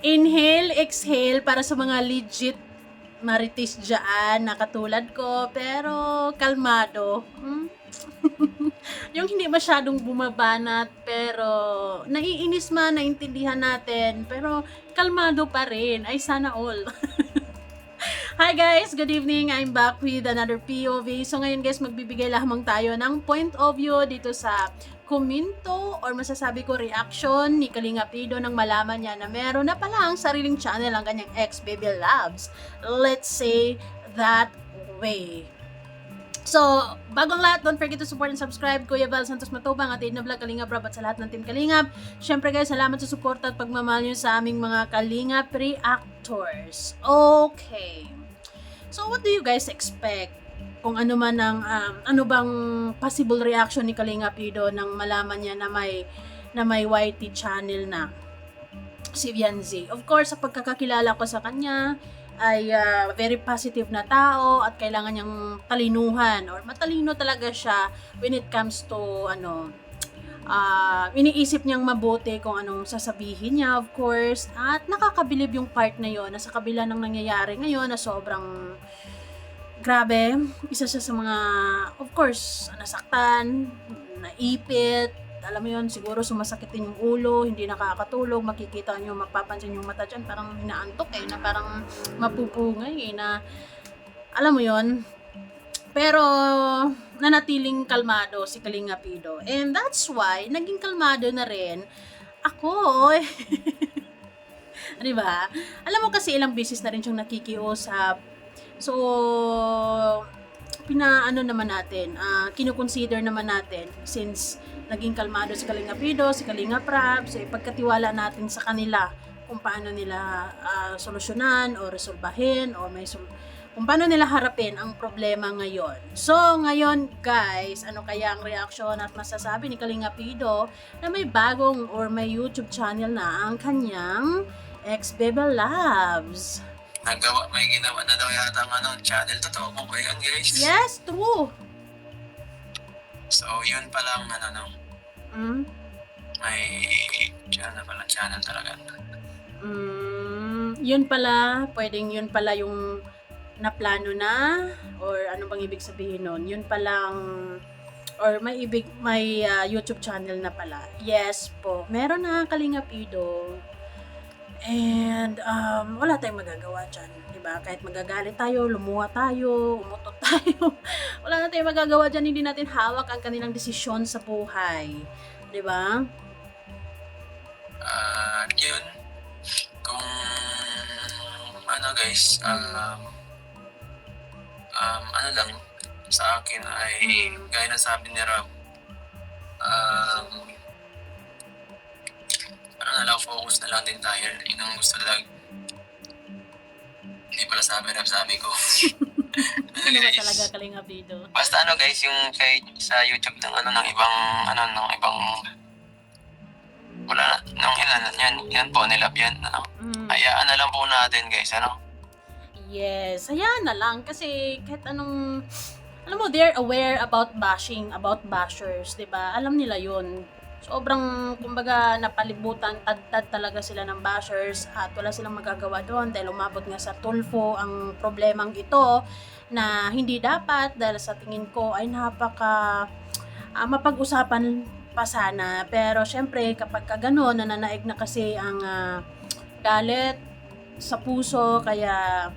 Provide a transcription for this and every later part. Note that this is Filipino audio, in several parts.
Inhale, exhale para sa mga legit marites dyan na katulad ko, pero kalmado. Yung hindi masyadong bumabanat, pero naiinis man, naintindihan natin, pero kalmado pa rin. Ay, sana all. Hi guys! Good evening! I'm back with another POV. So ngayon guys, magbibigay lamang tayo ng point of view dito sa komento or masasabi ko reaction ni Kalinga Pido nang malaman niya na meron na palang sariling channel ang kanyang ex-Baby Loves. Let's say that way. So, bagong lahat, don't forget to support and subscribe. Kuya Val Santos Matubang at Edna Vlog, Kalingap Rob at sa lahat ng Team Kalingap. Syempre guys, salamat sa support at pagmamahal nyo sa aming mga Kalingap reactors. Okay. So, what do you guys expect? Kung ano man ang, ano bang possible reaction ni Kalinga Pido nang malaman niya na may YT channel na si Vianzi. Of course, sa pagkakakilala ko sa kanya, ay very positive na tao at kailangan niyang talinuhan or matalino talaga siya when it comes to iniisip niyang mabuti kung anong sasabihin niya, of course, at nakakabilib yung part na yon na sa kabila ng nangyayari ngayon na sobrang grabe, isa siya sa mga, of course, nasaktan, naipit, alam mo yun, siguro sumasakit din yung ulo, hindi nakakatulog, makikita nyo, mapapansin yung mata dyan, parang inaantok na parang mapupungay na, alam mo yun, pero nanatiling kalmado si Kalinga Pido. And that's why, naging kalmado na rin ako. Di ba? Alam mo kasi ilang beses na rin siyang nakikiusap. So, naman natin, kinukonsider naman natin since naging kalmado si Kalinga Pido, si Kalinga Prab, so ipagkatiwala natin sa kanila kung paano nila solusyonan o resolbahin o kung paano nila harapin ang problema ngayon. So, ngayon guys, ano kaya ang reaksyon at masasabi ni Kalinga Pido na may bagong or may YouTube channel na ang kanyang ex-Baby Loves? May ginawa na daw yata ng channel. Totoo mo ba yun, guys? Yes, true. So, yun palang may channel talaga. Yun pala, pwedeng yun pala yung naplano na or ano bang ibig sabihin nun? Yun palang or may YouTube channel na pala. Yes po. Meron na Kalinga Pido. And wala tayong magagawa dyan, diba? Kahit magagalit tayo, lumuha tayo, umutot tayo, wala na tayong magagawa dyan, hindi natin hawak ang kanilang desisyon sa buhay, diba? Yun, kung guys, lang sa akin ay gaya na sabi ni Rob, focus na lang din tayo. Yun ang gusto lang. Hindi pala sabi ko. Ano ba talaga Kalinga Pido? Basta guys, yung sa YouTube ng ibang wala nung yan po nilab yan. Hayaan na lang po natin guys, Yes, hayaan na lang kasi kahit anong alam mo, they're aware about bashing, about bashers, 'di ba? Alam nila 'yun. Sobrang, kumbaga, napalibutan, tad talaga sila ng bashers at wala silang magagawa doon dahil umabot nga sa tulfo ang problemang ito na hindi dapat dahil sa tingin ko ay mapag-usapan pa sana. Pero syempre, kapag gano'n, nananaig na kasi ang galit sa puso, kaya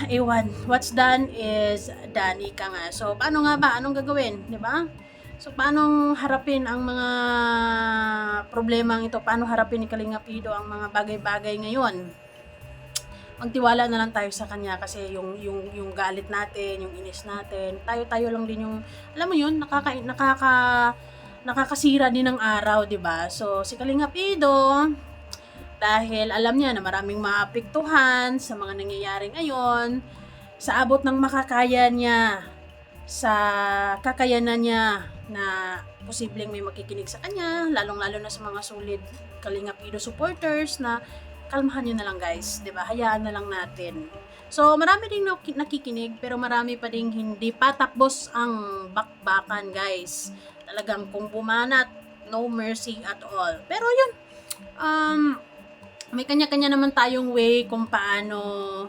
ewan, what's done is done, ika nga. So, paano nga ba? Anong gagawin? Di ba? So, paano harapin ang mga problemang ito? Paano harapin ni Kalinga Pido ang mga bagay-bagay ngayon? Magtiwala na lang tayo sa kanya kasi yung galit natin, yung inis natin, tayo lang din yung, alam mo yun, nakakasira din ng araw, di ba? So, si Kalinga Pido, dahil alam niya na maraming maapektuhan sa mga nangyayari ngayon, sa abot ng makakaya niya, sa kakayanan niya na posibleng may makikinig sa kanya, lalong-lalo na sa mga solid Kalinga Pido supporters na kalmahan nyo na lang guys, 'di ba? Hayaan na lang natin. So, marami ding nakikinig pero marami pa ding hindi pa tapos ang bakbakan guys. Talagang kung bumanat, no mercy at all. Pero yun, may kanya-kanya naman tayong way kung paano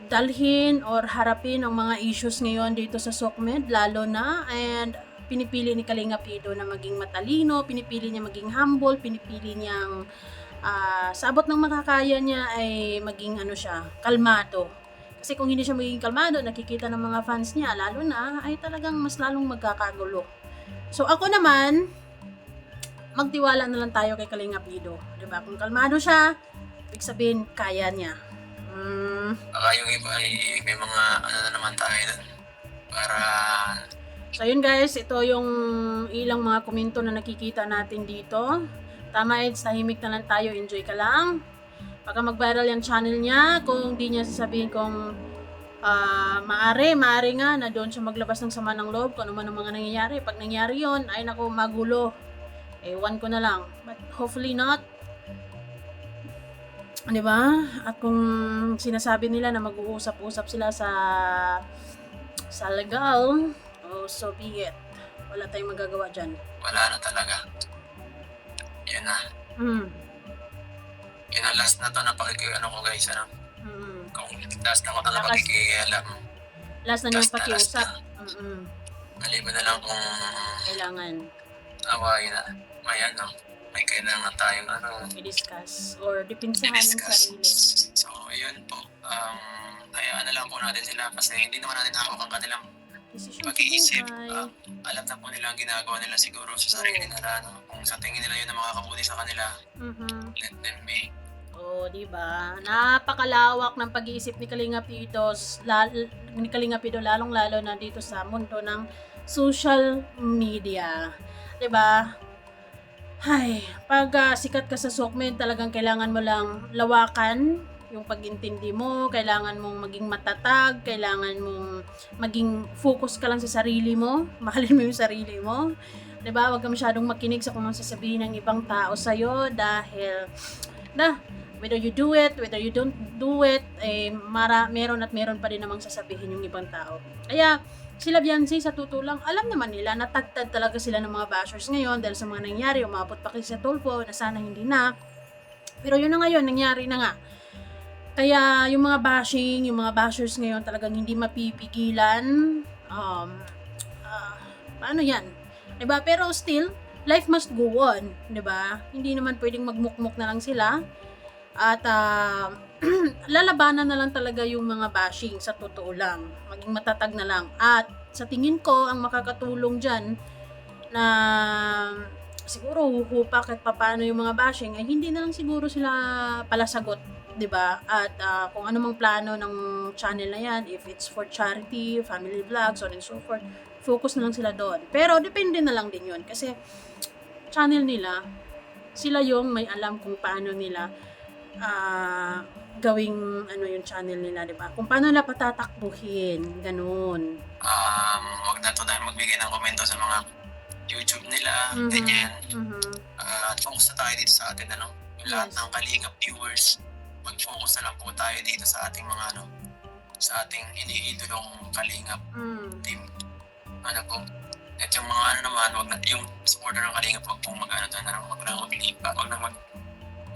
dalhin or harapin ang mga issues ngayon dito sa SOCMED, lalo na, and pinipili ni Kalingap Ido na maging matalino, pinipili niya maging humble, pinipili niyang sa abot ng makakaya niya ay maging kalmado. Kasi kung hindi siya maging kalmado, nakikita ng mga fans niya, lalo na, ay talagang mas lalong magkakagulo. So ako naman, magtiwala na lang tayo kay Kalingap Ido. Diba? Kung kalmado siya, ibig sabihin, kaya niya. Baka yung iba ay may mga na naman tayo doon. Para... So yun guys, ito yung ilang mga komento na nakikita natin dito. Tama Eds, tahimik na lang tayo, enjoy ka lang. Baka mag-viral yung channel niya, kung di niya sasabihin kung maari nga na doon siya maglabas ng sama ng loob, kung ano man ang mga nangyayari. Pag nangyari yun, ay naku, magulo. Ewan ko na lang. But hopefully not. Diba? At kung sinasabi nila na mag-uusap-usap sila sa legal, so be it. Wala tayong magagawa dyan. Wala na talaga. Yun na. Yun ang last na to na ko guys, Kung last na ko to na pakikialam. Last na niyong pakiusap. Maliban na lang kung kailangan awayin na. May kailangan tayong i-discuss or dipinsahan ng sarili. So, yun po. Hayaan na lang po natin sila kasi hindi naman natin hawak ang kanilang pag-iisip. Alam na po nila ang ginagawa nila siguro sa sarili nila. Kung sa tingin nila yun ang makakabuti sa kanila, let them be. Diba? Napakalawak ng pag-iisip ni Kalingap Ido, lalong-lalo na dito sa mundo ng social media. Diba? Ay, pag sikat ka sa SOCMED, talagang kailangan mo lang lawakan yung pag-intindi mo, kailangan mong maging matatag, kailangan mong maging focus ka lang sa sarili mo, mahalin mo yung sarili mo. 'Di ba? Huwag ka masyadong makinig sa kung ano sasabihin ng ibang tao sa iyo dahil whether you do it, whether you don't do it, meron pa din namang sasabihin yung ibang tao. Kaya sila Biancy, sa tutulang, alam naman nila, natagtad talaga sila ng mga bashers ngayon dahil sa mga nangyari, umabot pa kasi sa Tulfo na sana hindi na. Pero yun na ngayon, nangyari na nga. Kaya yung mga bashers ngayon talagang hindi mapipigilan. Paano yan? Diba? Pero still, life must go on. Diba? Hindi naman pwedeng magmukmuk na lang sila. At lalabanan na lang talaga yung mga bashing sa totoo lang. Maging matatag na lang. At sa tingin ko, ang makakatulong dyan na siguro huhupa kahit paano yung mga bashing ay hindi na lang siguro sila palasagot, 'di ba? At kung ano mang plano ng channel na yan, if it's for charity, family vlogs, so on and so forth, focus na lang sila doon. Pero depende na lang din yun kasi channel nila, sila yung may alam kung paano nila gawing yung channel nila, di ba? Kung paano nila patatakbuhin, ganun. Wag na to tayo magbigay ng komento sa mga YouTube nila, ganyan. At focus na tayo dito sa atin, yung lahat ng Kalingap viewers, mag-focus na lang po tayo dito sa ating mga sa ating iniidolong Kalingap team. At yung mga naman, wag na, yung supporter ng Kalingap, wag pong wag na maglipa, wag na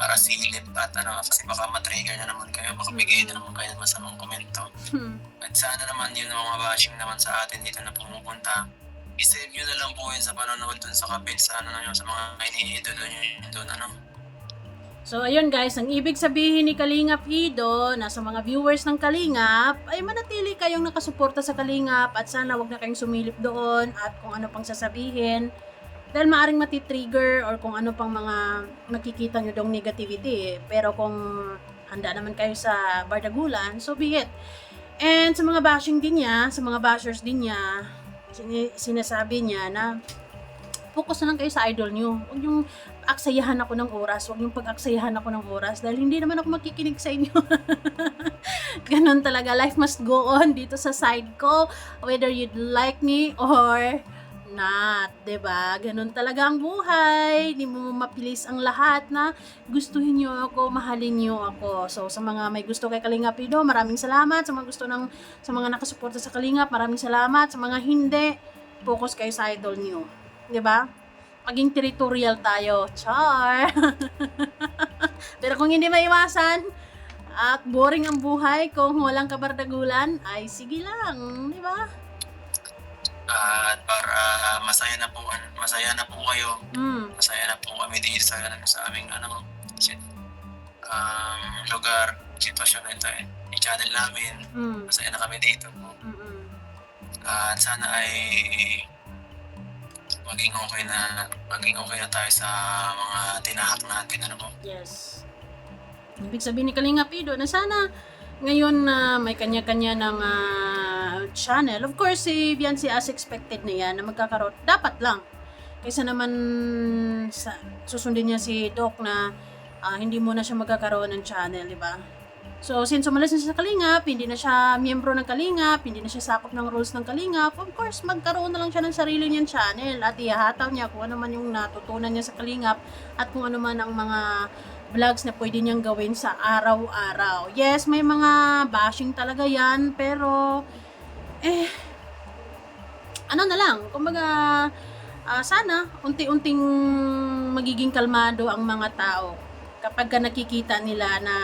para silip at kasi baka matrigger na naman kayo, baka bigay na naman kayo ng masamang komento. At sana naman yun mga bashing naman sa atin dito na pumupunta, i-save nyo na lang po yun sa panonood dun sa kapit sa sa mga iniidolo nyo yun dun So ayun guys, ang ibig sabihin ni Kalingap Ido na sa mga viewers ng Kalingap ay manatili kayong nakasuporta sa Kalingap at sana wag na kayong sumilip doon at kung ano pang sasabihin dahil maaring matitrigger or kung ano pang mga makikita nyo dong negativity. Pero kung handa naman kayo sa bardagulan, so be it. And sa mga bashing din niya, sa mga bashers din niya, sinasabi niya na focus na lang kayo sa idol nyo. Huwag yung aksayahan ako ng oras. Huwag yung pag-aksayahan ako ng oras dahil hindi naman ako makikinig sa inyo. Ganon talaga. Life must go on dito sa side ko. Whether you'd like me or not, 'di ba? Ganun talaga ang buhay. Hindi mo mapilis ang lahat na gustuhin niyo ako, mahalin niyo ako. So sa mga may gusto kay Kalingap Ido, maraming salamat. Sa mga sa mga nakasuporta sa Kalingap, maraming salamat. Sa mga hindi, focus kayo sa idol niyo. 'Di ba? maging territorial tayo. Char! Pero kung hindi maiwasan, at boring ang buhay kung walang kabardagulan, ay sige lang, di ba? At para masaya na po kayo, Mm. masaya na po kami dito sa aming lugar, sitwasyon na ito, i-channel namin. Mm. Masaya na kami dito po. Mm-mm. At sana ay maging okay na tayo sa mga tinahak natin, ano po. Yes. Ibig sabihin ni Kalinga Pido na sana ngayon na may kanya-kanya ng channel. Of course, si Biancy as expected na yan na magkakaroon. Dapat lang. Kaysa naman susundin niya si Doc na hindi muna siya magkakaroon ng channel, di ba? So, since umalis na siya sa Kalingap, hindi na siya miyembro ng Kalingap, hindi na siya sakop ng rules ng Kalingap, of course, magkaroon na lang siya ng sarili niyang channel at ihahataw niya kung ano man yung natutunan niya sa Kalingap at kung ano man ang mga vlogs na pwede niyang gawin sa araw-araw. Yes, may mga bashing talaga yan, pero ano na lang, kumbaga sana unti-unting magiging kalmado ang mga tao kapag nakikita nila na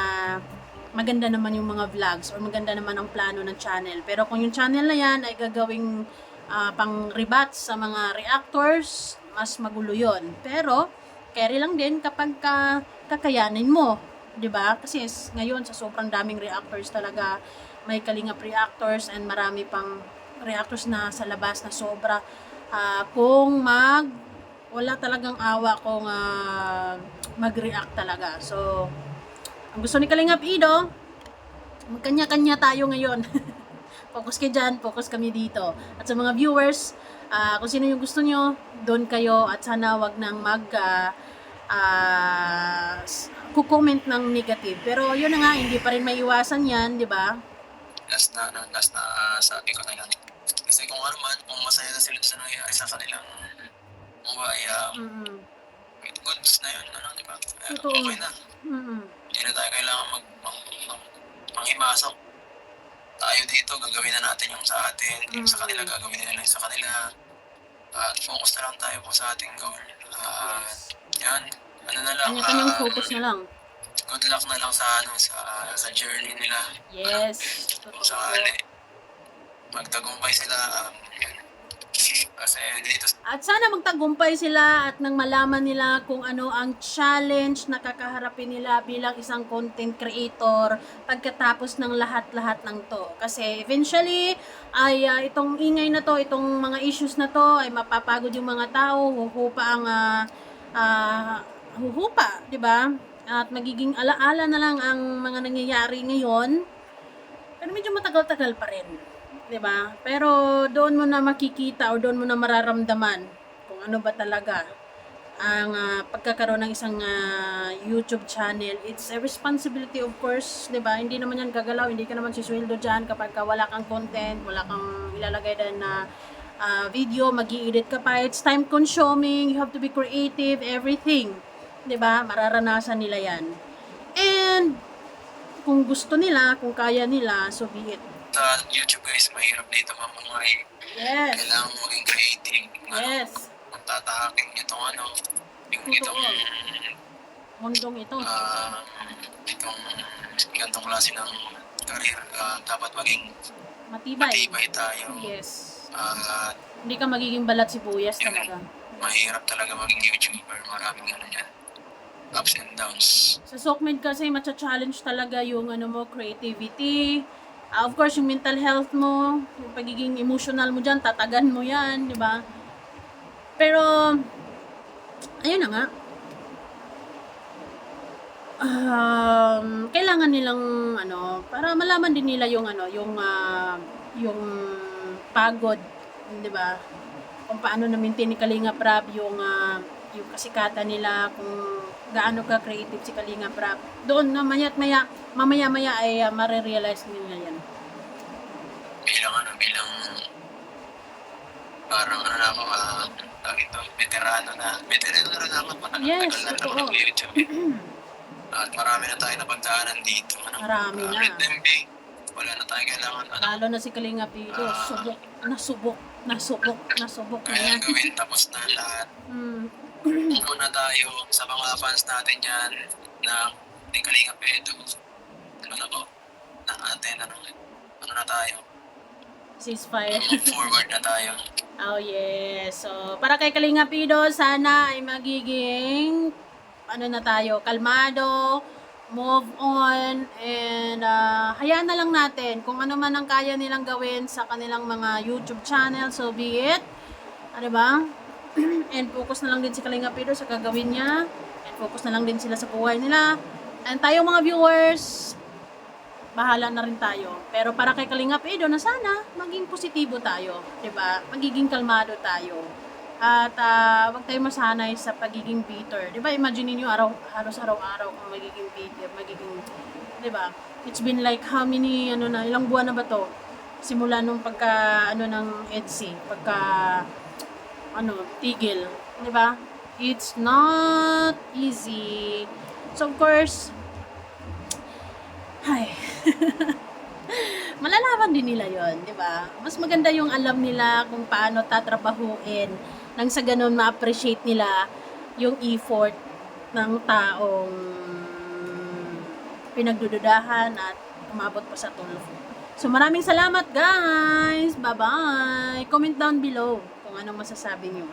maganda naman yung mga vlogs or maganda naman ang plano ng channel. Pero kung yung channel na yan ay gagawing pang rebats sa mga reactors, mas magulo yun. Pero carry lang din kapag kakayanin mo, 'di ba? Kasi ngayon sa sobrang daming reactors talaga, may Kalingap reactors and marami pang reactors na sa labas na sobra. Kung wala talagang awa kung mag-react talaga. So, ang gusto ni Kalingap Ido, magkanya-kanya tayo ngayon. Focus kayo dyan, focus kami dito. At sa mga viewers, kung sino yung gusto nyo, doon kayo at sana wag nang comment ng negative. Pero yun na nga, hindi pa rin may iwasan yan, di ba? Last na sabi ko na yan. Kasi kung ano man, kung masaya na sila sa nangyayari sa kanilang buhay, goods na yun, ano, di ba? Okay na. Hindi na tayo kailangan manghimasok. Tayo dito, gagawin na natin yung sa atin, yung sa kanila gagawin nila yung sa kanila. At focus na lang tayo po sa ating goal. Yan, ano na lang. Kanya-kanyang focus na lang. Good luck na lang sa journey nila. Yes. Kung sakali, magtagumpay sila. Kasi dito At sana magtagumpay sila at nang malaman nila kung ano ang challenge na kakaharapin nila bilang isang content creator pagkatapos ng lahat-lahat ng to. Kasi eventually ay itong ingay na to, itong mga issues na to ay mapapagod yung mga tao, huhupa, 'di ba? At magiging alaala na lang ang mga nangyayari ngayon. Pero medyo matagal-tagal pa rin. 'Di ba? Pero doon mo na makikita o doon mo na mararamdaman kung ano ba talaga ang pagkakaroon ng isang YouTube channel. It's a responsibility, of course, 'di ba? Hindi naman yan gagalaw, hindi ka naman sisweldo diyan kapag wala kang content, wala kang ilalagay din na video, magi-edit ka pa. It's time consuming, you have to be creative, everything. 'Di ba? Mararanasan nila 'yan. And kung gusto nila, kung kaya nila, so be it. sa YouTube guys, mahirap dito mamuhay. Yes. Kailangan mo maging creative. Yes. Tatahakin itong Mundong ito. itong gantong klase ng career. Dapat maging Matibay. tayo. Yes. At Hindi ka magiging balat sibuyas talaga. mahirap talaga maging YouTuber. Maraming yan. Ups and downs. Sa SOCMED kasi matcha-challenge talaga yung creativity. Of course, yung mental health mo, yung pagiging emotional mo dyan, tatagan mo yan, di ba? Pero, ayun na nga. Kailangan nilang, para malaman din nila yung, yung pagod, di ba? Kung paano na-maintain ni Kalinga Prab yung kasikatan nila, kung gaano ka creative si Kalinga Prab. Doon na mamaya ay marirealize nila yan. Bilang parang veterano na ako. Yes, Tagal na totoo. ako YouTube. At marami na tayo napagdaanan dito. Marami na. Red MB, wala na tayo kailangan. Lalo na si Kalinga Pido, subok na Kaya yan. gawin, tapos na lahat. muna tayo sa mga fans natin dyan na may Kalingap Edo. Ano na po? Na atin, ano na tayo? Ceasefire. Move forward na tayo. Oh yes. So, para kay Kalinga Pido, sana ay magiging ano na tayo, kalmado, move on, and hayaan na lang natin kung ano man ang kaya nilang gawin sa kanilang mga YouTube channel, so be it. Ano ba? And focus na lang din si Kalinga Pido sa gagawin niya. And focus na lang din sila sa buhay nila. And tayo mga viewers, bahala na rin tayo. Pero para kay Kalingap Edo na sana maging positibo tayo, 'di ba? Magiging kalmado tayo. At wag tayong masanay sa pagiging bitter. 'Di ba? Imagine niyo halos araw-araw kung magiging bitter, magiging 'di ba? It's been like how many ilang buwan na ba 'to? Simula nung pagka ng EDSI, pagka tigil, 'di ba? It's not easy. So of course, ay, malalaman din nila yon, di ba? Mas maganda yung alam nila kung paano tatrabahuin nang sa ganun ma-appreciate nila yung effort ng taong pinagdududahan at umabot pa sa tulong. So maraming salamat guys! Bye-bye! Comment down below kung anong masasabi nyo.